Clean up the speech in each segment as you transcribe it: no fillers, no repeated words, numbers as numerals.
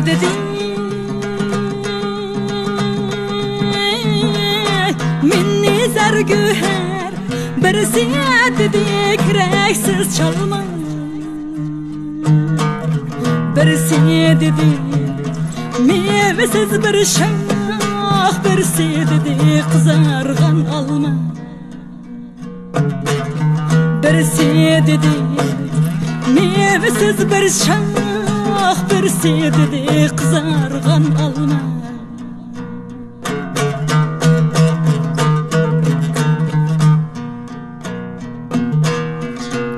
dedi minni zargüher birisi dedi kreksiz çalma birisi dedi meyvesiz bir şah birisi dedi kızargan alma birisi dedi meyvesiz bir şah birisi dedi kızargan alma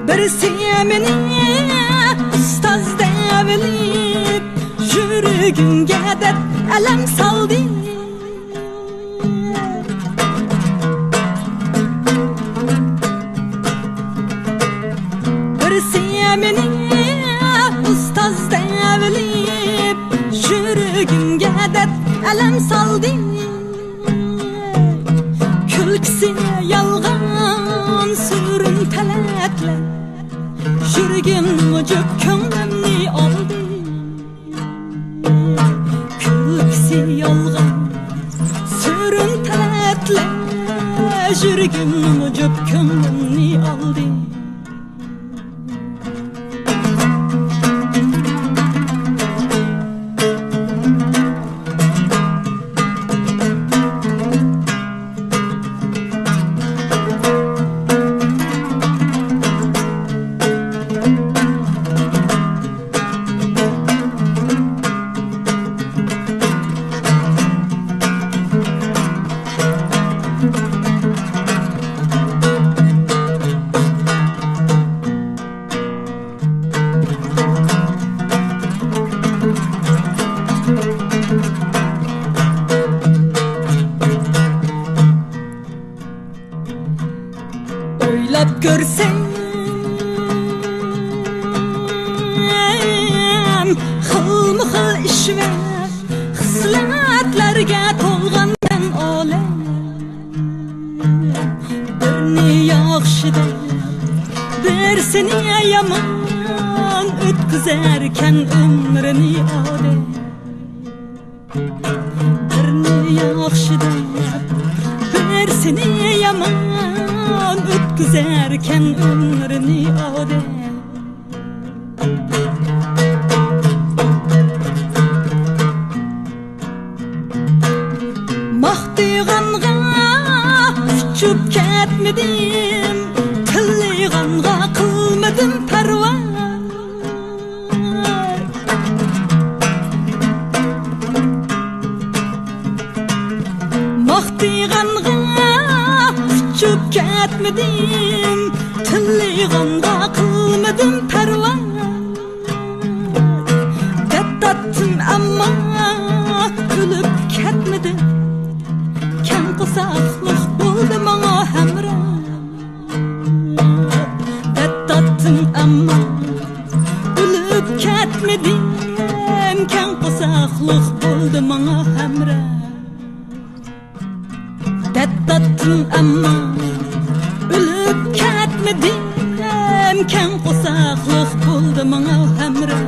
birisi meni ustaz devlip yürügünge dep elem saldı birisi meni ustaz devlip yürügünge dep elem saldı külkisi yalgan sürün teletle yürgün mucuk könglemni aldı külkisi yalgan sürün teletle yürgün mucuk könglemni aldı Oylap görsem xilma-xil iş ve xislatlarga to'lgan ben olem birini yaxshi deb birsini yomon o'tkazarkan umrini odam birini yaxshi deb birsini yomon o'tkazarkan umrini odam maqtig'anga uchib ketmadim tillig'anga qilmadim parvo maqtig'anga uchib ketmadim tillig'anga qilmadim parvo dattatdim ammo kulib ketmadim kan qosaqliq bo'ldi menga hamra dattatdim ammo kulib ketmadim kan qosaqliq bo'ldi menga hamra dattatdim ammo ölüp ketmedim kan qosaqliq bo'ldi menga hamra